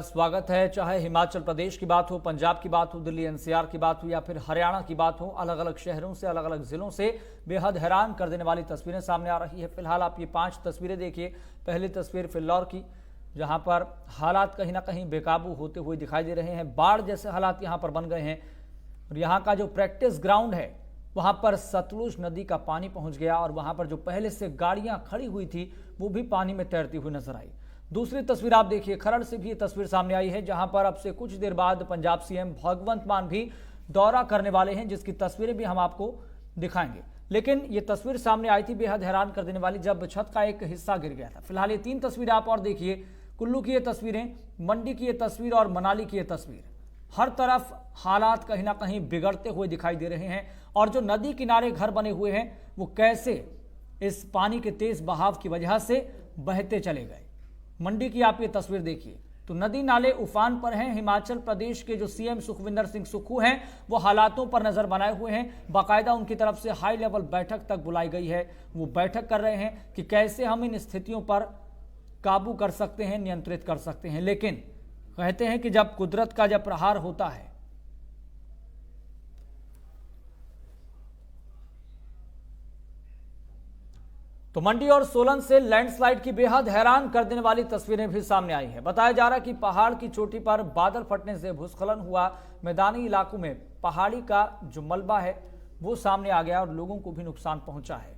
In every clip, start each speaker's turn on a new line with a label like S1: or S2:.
S1: स्वागत है। चाहे हिमाचल प्रदेश की बात हो, पंजाब की बात हो, दिल्ली एनसीआर की बात हो या फिर हरियाणा की बात हो, अलग अलग शहरों से, अलग अलग जिलों से बेहद हैरान कर देने वाली तस्वीरें सामने आ रही है। फिलहाल आप ये 5 तस्वीरें देखिए। पहली तस्वीर फिल्लौर की, जहां पर हालात कहीं ना कहीं बेकाबू होते हुए दिखाई दे रहे हैं। बाढ़ जैसे हालात यहां पर बन गए हैं और यहाँ का जो प्रैक्टिस ग्राउंड है वहां पर सतलुज नदी का पानी पहुंच गया और वहां पर जो पहले से गाड़ियां खड़ी हुई थी वो भी पानी में तैरती हुई नजर आई। दूसरी तस्वीर आप देखिए, खरड़ से भी ये तस्वीर सामने आई है, जहां पर अब से कुछ देर बाद पंजाब सीएम भगवंत मान भी दौरा करने वाले हैं, जिसकी तस्वीरें भी हम आपको दिखाएंगे। लेकिन ये तस्वीर सामने आई थी बेहद हैरान कर देने वाली, जब छत का एक हिस्सा गिर गया था। फिलहाल ये 3 तस्वीरें आप और देखिए। कुल्लू की ये तस्वीरें, मंडी की ये तस्वीर और मनाली की ये तस्वीर। हर तरफ हालात कहीं ना कहीं बिगड़ते हुए दिखाई दे रहे हैं और जो नदी किनारे घर बने हुए हैं वो कैसे इस पानी के तेज बहाव की वजह से बहते चले गए। मंडी की आप ये तस्वीर देखिए तो नदी नाले उफान पर हैं। हिमाचल प्रदेश के जो सीएम सुखविंदर सिंह सुक्खू हैं वो हालातों पर नजर बनाए हुए हैं। बाकायदा उनकी तरफ से हाई लेवल बैठक तक बुलाई गई है। वो बैठक कर रहे हैं कि कैसे हम इन स्थितियों पर काबू कर सकते हैं, नियंत्रित कर सकते हैं। लेकिन कहते हैं कि जब कुदरत का जब प्रहार होता है तो मंडी और सोलन से लैंडस्लाइड की बेहद हैरान कर देने वाली तस्वीरें भी सामने आई हैं। बताया जा रहा है कि पहाड़ की चोटी पर बादल फटने से भूस्खलन हुआ। मैदानी इलाकों में पहाड़ी का जो मलबा है वो सामने आ गया और लोगों को भी नुकसान पहुंचा है।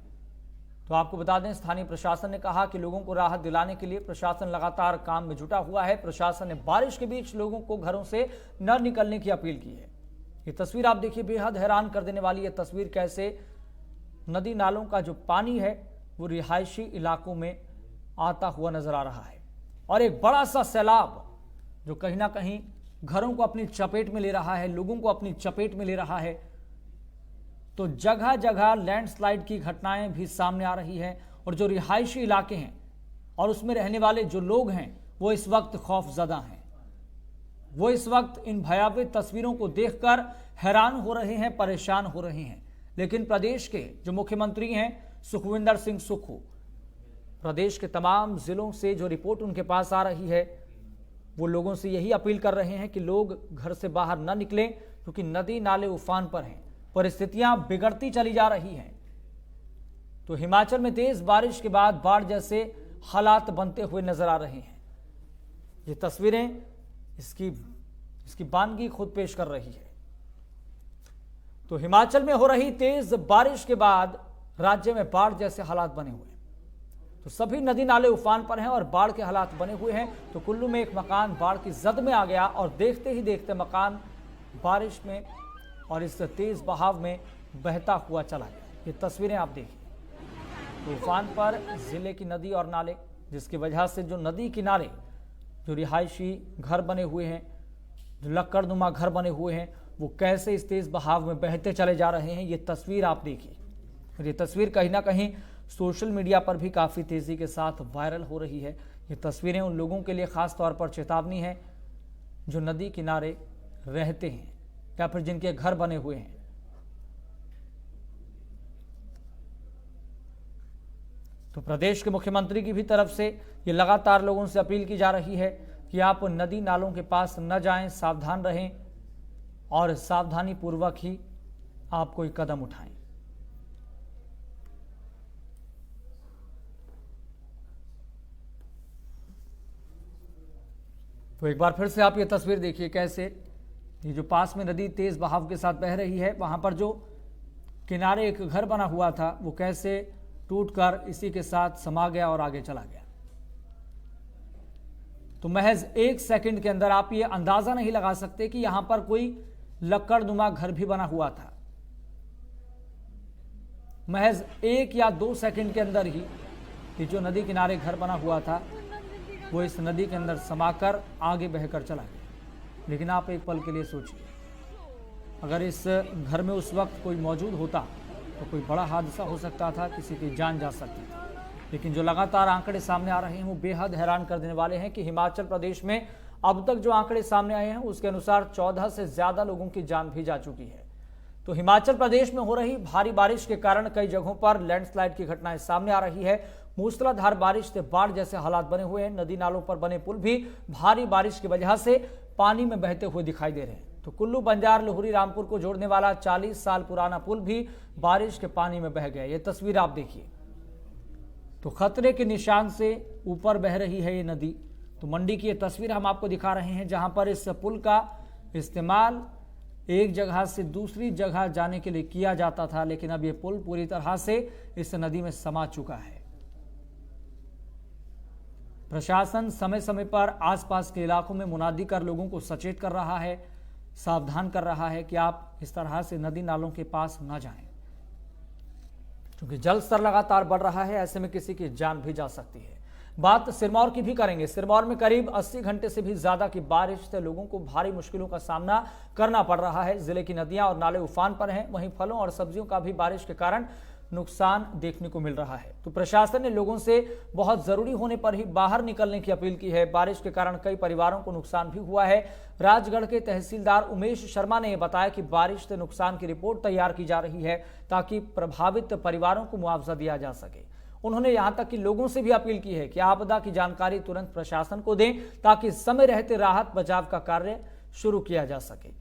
S1: तो आपको बता दें, स्थानीय प्रशासन ने कहा कि लोगों को राहत दिलाने के लिए प्रशासन लगातार काम में जुटा हुआ है। प्रशासन ने बारिश के बीच लोगों को घरों से न निकलने की अपील की है। ये तस्वीर आप देखिए, बेहद हैरान कर देने वाली ये तस्वीर, कैसे नदी नालों का जो पानी है वो रिहायशी इलाकों में आता हुआ नजर आ रहा है और एक बड़ा सा सैलाब जो कहीं ना कहीं घरों को अपनी चपेट में ले रहा है, लोगों को अपनी चपेट में ले रहा है। तो जगह जगह लैंडस्लाइड की घटनाएं भी सामने आ रही हैं और जो रिहायशी इलाके हैं और उसमें रहने वाले जो लोग हैं वो इस वक्त खौफजदा हैं। वो इस वक्त इन भयावह तस्वीरों को देखकर हैरान हो रहे हैं, परेशान हो रहे हैं। लेकिन प्रदेश के जो मुख्यमंत्री हैं सुखविंदर सिंह सुक्खू, प्रदेश के तमाम जिलों से जो रिपोर्ट उनके पास आ रही है वो लोगों से यही अपील कर रहे हैं कि लोग घर से बाहर न निकलें, क्योंकि नदी नाले उफान पर हैं, परिस्थितियां बिगड़ती चली जा रही हैं। तो हिमाचल में तेज बारिश के बाद बाढ़ जैसे हालात बनते हुए नजर आ रहे हैं। ये तस्वीरें इसकी बानगी खुद पेश कर रही है। तो हिमाचल में हो रही तेज बारिश के बाद राज्य में बाढ़ जैसे हालात बने हुए हैं। तो सभी नदी नाले उफान पर हैं और बाढ़ के हालात बने हुए हैं। तो कुल्लू में एक मकान बाढ़ की जद में आ गया और देखते ही देखते मकान बारिश में और इस तेज बहाव में बहता हुआ चला गया। ये तस्वीरें आप देखिए। तो उफान पर जिले की नदी और नाले, जिसकी वजह से जो नदी किनारे जो रिहायशी घर बने हुए हैं, जो लक्कड़नुमा घर बने हुए हैं, वो कैसे इस तेज बहाव में बहते चले जा रहे हैं। ये तस्वीर आप देखिए। और ये तस्वीर कहीं ना कहीं सोशल मीडिया पर भी काफ़ी तेज़ी के साथ वायरल हो रही है। ये तस्वीरें उन लोगों के लिए ख़ास तौर पर चेतावनी है जो नदी किनारे रहते हैं या फिर जिनके घर बने हुए हैं। तो प्रदेश के मुख्यमंत्री की भी तरफ से ये लगातार लोगों से अपील की जा रही है कि आप नदी नालों के पास न जाएं, सावधान रहें और सावधानी पूर्वक ही आप कोई कदम उठाएं। तो एक बार फिर से आप ये तस्वीर देखिए, कैसे ये जो पास में नदी तेज बहाव के साथ बह रही है, वहां पर जो किनारे एक घर बना हुआ था वो कैसे टूटकर इसी के साथ समा गया और आगे चला गया। तो महज 1 सेकंड के अंदर आप ये अंदाजा नहीं लगा सकते कि यहां पर कोई लक्कड़नुमा घर भी बना हुआ था। महज 1 या 2 सेकंड के अंदर ही ये जो नदी किनारे घर बना हुआ था वो इस नदी के अंदर समाकर आगे बहकर चला गया। लेकिन आप एक पल के लिए सोचिए, अगर इस घर में उस वक्त कोई मौजूद होता तो कोई बड़ा हादसा हो सकता था, किसी की जान जा सकती थी। लेकिन जो लगातार आंकड़े सामने आ रहे हैं वो बेहद हैरान कर देने वाले हैं कि हिमाचल प्रदेश में अब तक जो आंकड़े सामने आए हैं उसके अनुसार 14 से ज्यादा लोगों की जान भी जा चुकी है। तो हिमाचल प्रदेश में हो रही भारी बारिश के कारण कई जगहों पर लैंडस्लाइड की घटनाएं सामने आ रही है। मूसलाधार बारिश से बाढ़ जैसे हालात बने हुए हैं। नदी नालों पर बने पुल भी भारी बारिश की वजह से पानी में बहते हुए दिखाई दे रहे हैं। तो कुल्लू बंजार लोहरी रामपुर को जोड़ने वाला 40 साल पुराना पुल भी बारिश के पानी में बह गया। ये तस्वीर आप देखिए, तो खतरे के निशान से ऊपर बह रही है ये नदी। तो मंडी की ये तस्वीर हम आपको दिखा रहे हैं, जहां पर इस पुल का इस्तेमाल एक जगह से दूसरी जगह जाने के लिए किया जाता था, लेकिन अब ये पुल पूरी तरह से इस नदी में समा चुका है। प्रशासन समय समय पर आसपास के इलाकों में मुनादी कर लोगों को सचेत कर रहा है, सावधान कर रहा है कि आप इस तरह से नदी नालों के पास न जाएं, क्योंकि जल स्तर लगातार बढ़ रहा है। ऐसे में किसी की जान भी जा सकती है। बात सिरमौर की भी करेंगे। सिरमौर में करीब 80 घंटे से भी ज्यादा की बारिश से लोगों को भारी मुश्किलों का सामना करना पड़ रहा है। जिले की नदियां और नाले उफान पर हैं। वहीं फलों और सब्जियों का भी बारिश के कारण नुकसान देखने को मिल रहा है। तो प्रशासन ने लोगों से बहुत जरूरी होने पर ही बाहर निकलने की अपील की है। बारिश के कारण कई परिवारों को नुकसान भी हुआ है। राजगढ़ के तहसीलदार उमेश शर्मा ने बताया कि बारिश से नुकसान की रिपोर्ट तैयार की जा रही है, ताकि प्रभावित परिवारों को मुआवजा दिया जा सके। उन्होंने यहां तक कि लोगों से भी अपील की है कि आपदा की जानकारी तुरंत प्रशासन को दें, ताकि समय रहते राहत बचाव का कार्य शुरू किया जा सके।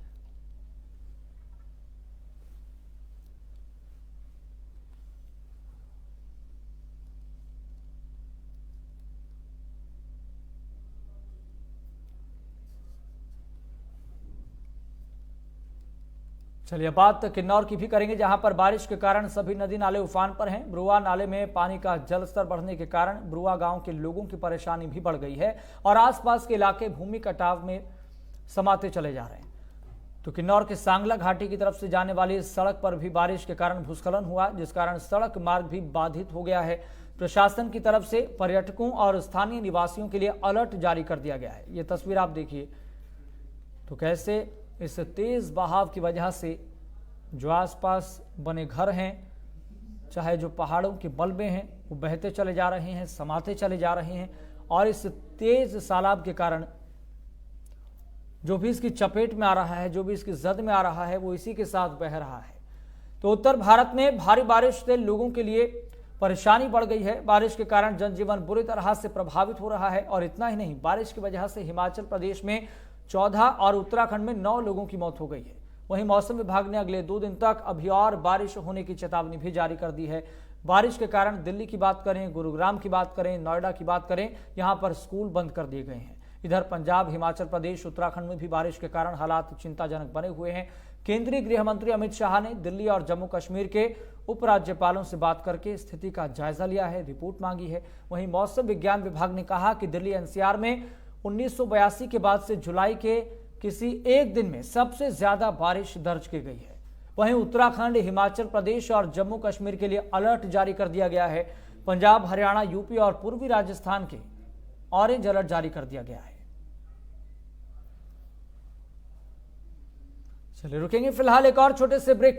S1: चलिए बात किन्नौर की भी करेंगे, जहां पर बारिश के कारण सभी नदी नाले उफान पर हैं। ब्रुआ नाले में पानी का जलस्तर बढ़ने के कारण ब्रुआ गांव के लोगों की परेशानी भी बढ़ गई है और आसपास के इलाके भूमि कटाव में समाते चले जा रहे हैं। तो किन्नौर के सांगला घाटी की तरफ से जाने वाली सड़क पर भी बारिश के कारण भूस्खलन हुआ, जिस कारण सड़क मार्ग भी बाधित हो गया है। प्रशासन की तरफ से पर्यटकों और स्थानीय निवासियों के लिए अलर्ट जारी कर दिया गया है। ये तस्वीर आप देखिए, तो कैसे इस तेज बहाव की वजह से जो आसपास बने घर हैं, चाहे जो पहाड़ों के मलबे हैं, वो बहते चले जा रहे हैं, समाते चले जा रहे हैं। और इस तेज सैलाब के कारण जो भी इसकी चपेट में आ रहा है, जो भी इसकी जद में आ रहा है, वो इसी के साथ बह रहा है। तो उत्तर भारत में भारी बारिश से लोगों के लिए परेशानी बढ़ गई है। बारिश के कारण जनजीवन बुरी तरह से प्रभावित हो रहा है। और इतना ही नहीं, बारिश की वजह से हिमाचल प्रदेश में 14 और उत्तराखंड में 9 लोगों की मौत हो गई है। वहीं मौसम विभाग ने अगले 2 दिन तक अभी और बारिश होने की चेतावनी भी जारी कर दी है। बारिश के कारण दिल्ली की बात करें, गुरुग्राम की बात करें, नोएडा की बात करें, यहां पर स्कूल बंद कर दिए गए हैं। इधर पंजाब, हिमाचल प्रदेश, उत्तराखंड में भी बारिश के कारण हालात चिंताजनक बने हुए हैं। केंद्रीय गृह मंत्री अमित शाह ने दिल्ली और जम्मू कश्मीर के उपराज्यपालों से बात करके स्थिति का जायजा लिया है, रिपोर्ट मांगी है। वहीं मौसम विज्ञान विभाग ने कहा कि दिल्ली एनसीआर में 1982 के बाद से जुलाई के किसी एक दिन में सबसे ज्यादा बारिश दर्ज की गई है। वहीं उत्तराखंड, हिमाचल प्रदेश और जम्मू कश्मीर के लिए अलर्ट जारी कर दिया गया है। पंजाब, हरियाणा, यूपी और पूर्वी राजस्थान के ऑरेंज अलर्ट जारी कर दिया गया है। चलिए रुकेंगे फिलहाल एक और छोटे से ब्रेक।